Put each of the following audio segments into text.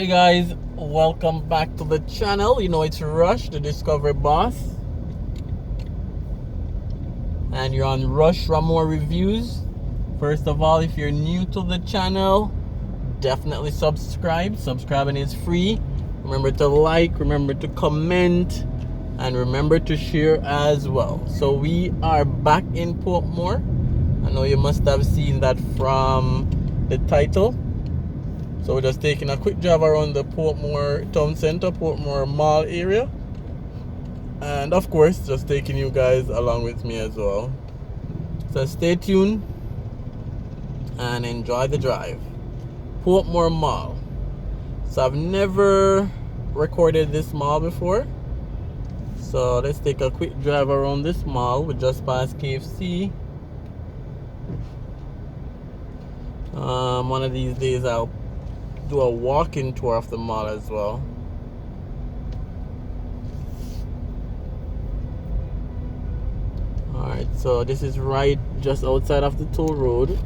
Hey guys, welcome back to the channel. You know it's Rush, the Discovery Boss, and you're on Rush Raymore Reviews. First of all, if you're new to the channel, definitely subscribe. Subscribing is free. Remember to like, remember to comment, and remember to share as well. So we are back in Portmore. I know you must have seen that from the title. So we're just taking a quick drive around the Portmore town center, Portmore mall area. And of course, just taking you guys along with me as well. So stay tuned and enjoy the drive. Portmore Mall. So I've never recorded this mall before. So let's take a quick drive around this mall. We just passed KFC. One of these days I'll do a walking tour of the mall as well. Alright, so this is right just outside of the toll road.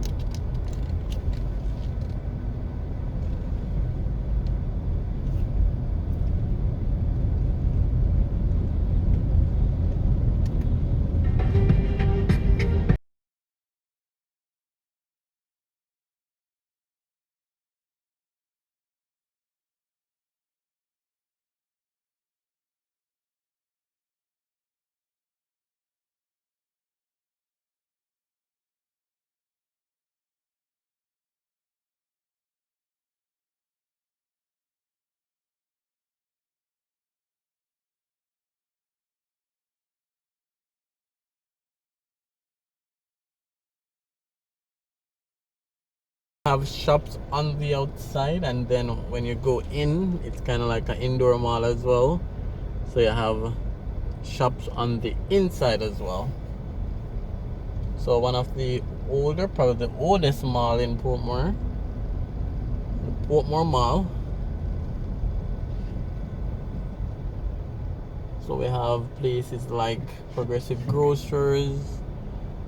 Have shops on the outside, and then when you go in, it's kind of like an indoor mall as well. So you have shops on the inside as well. So one of the older, probably the oldest mall in Portmore, the Portmore Mall. So we have places like Progressive Grocers.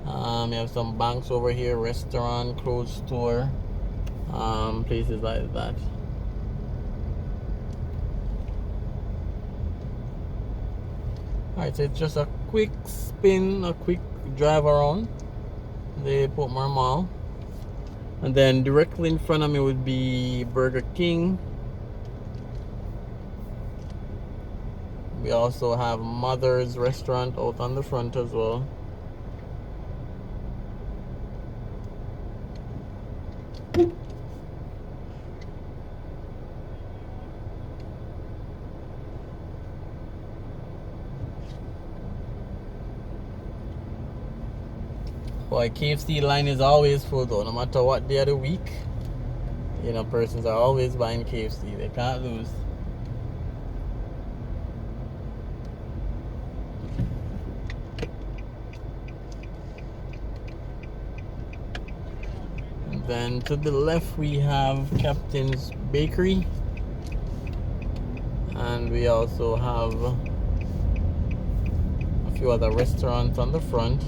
We have some banks over here, restaurant, clothes store, places like that. Alright, so it's just a quick spin, a quick drive around the Portmore Mall. And then directly in front of me would be Burger King. We also have Mother's Restaurant out on the front as well. Boy, KFC line is always full though, no matter what day of the week. You know, persons are always buying KFC. They can't lose. And then to the left we have Captain's Bakery. And we also have a few other restaurants on the front.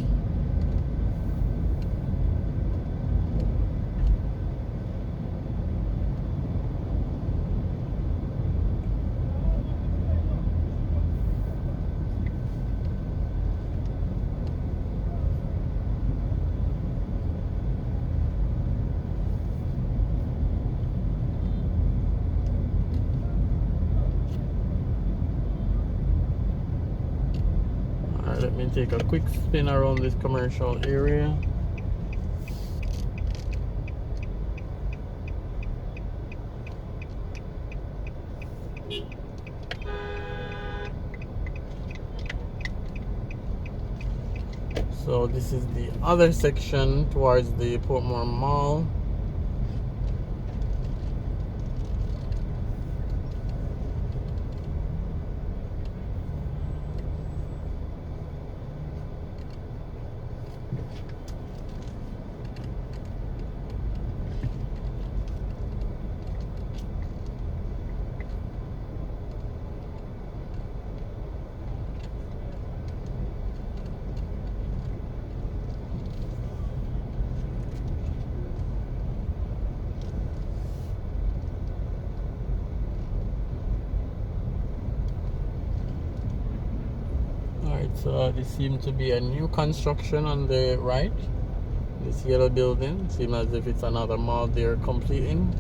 Let me take a quick spin around this commercial area. So this is the other section towards the Portmore Mall. Alright, so this seems to be a new construction on the right. This yellow building seems as if it's another mall they're completing.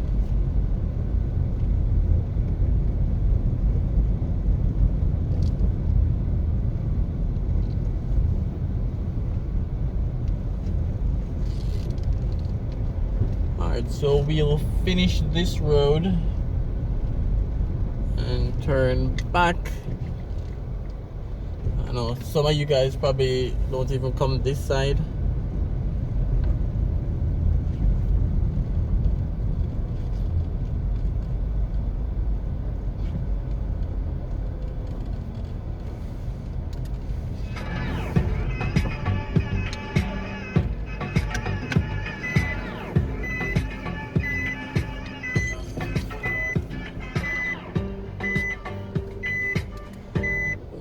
Alright, so we'll finish this road and turn back. I know some of you guys probably don't even come this side.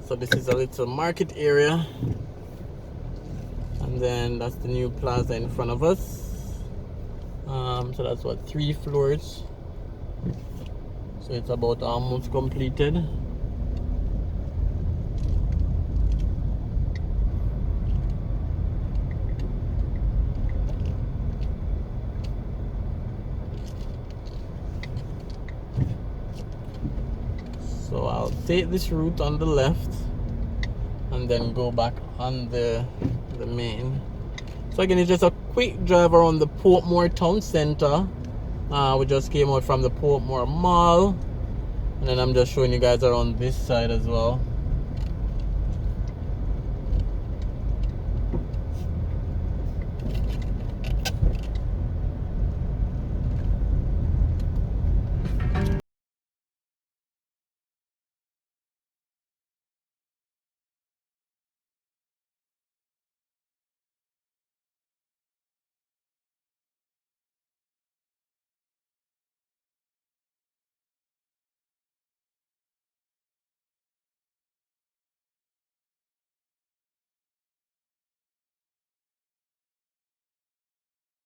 So this is a little market area, and then that's the new plaza in front of us. So that's what, 3 floors. So it's about almost completed. So I'll take this route on the left and then go back on the main. So again, it's just a quick drive around the Portmore town center. We just came out from the Portmore mall, and then I'm just showing you guys around this side as well.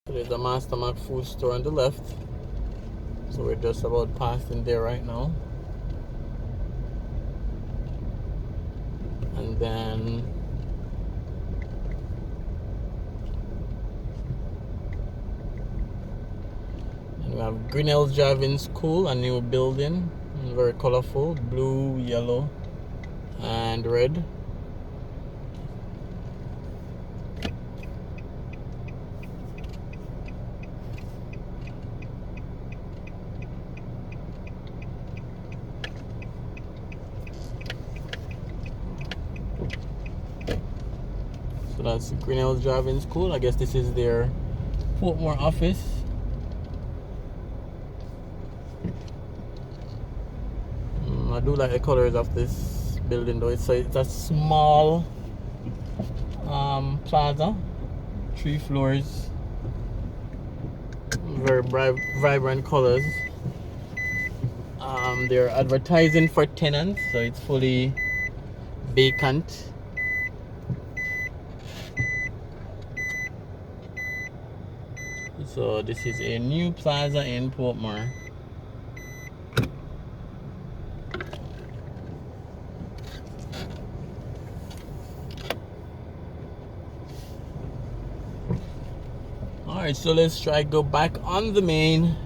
So there's a Master Mac food store on the left. So we're just about passing there right now. And then we have Grinnell's Driving School, a new building, very colorful, blue, yellow, and red. So that's Grinnell's Driving School. I guess this is their Portmore office. I do like the colors of this building though. It's a small plaza, 3 floors, very vibrant colors. They're advertising for tenants, so it's fully vacant. So this is a new plaza in Portmore. Alright, so let's try go back on the main.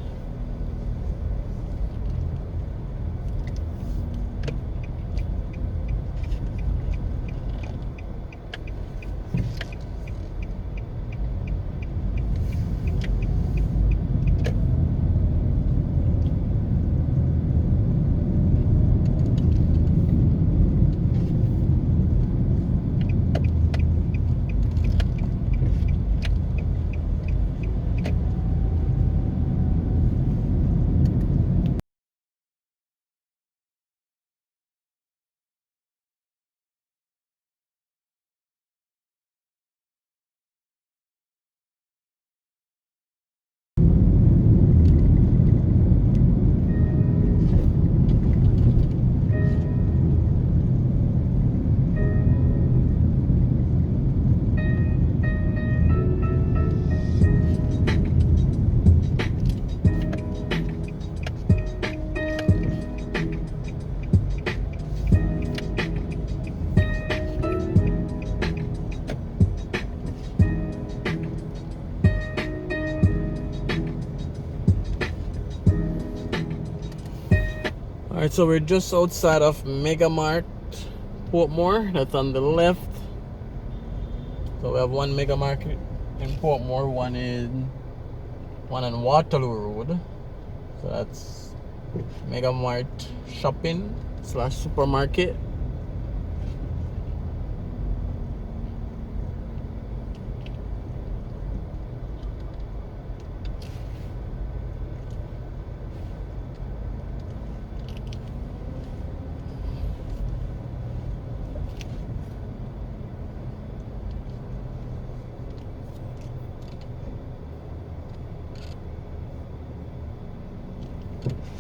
Alright, so we're just outside of Mega Mart Portmore. That's on the left. So we have one Mega Market in Portmore, one on Waterloo Road. So that's Mega Mart shopping / supermarket.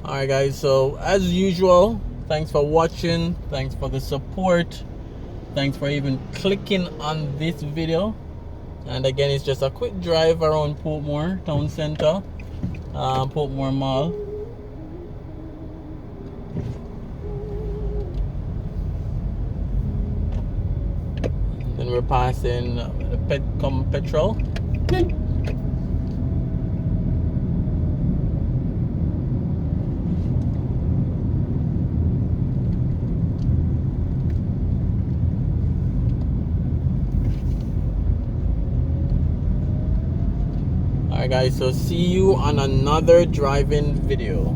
Alright guys, so as usual, thanks for watching, thanks for the support, thanks for even clicking on this video. And again, it's just a quick drive around Portmore town center, Portmore Mall. Then we're passing the petrol. Alright guys, so see you on another driving video.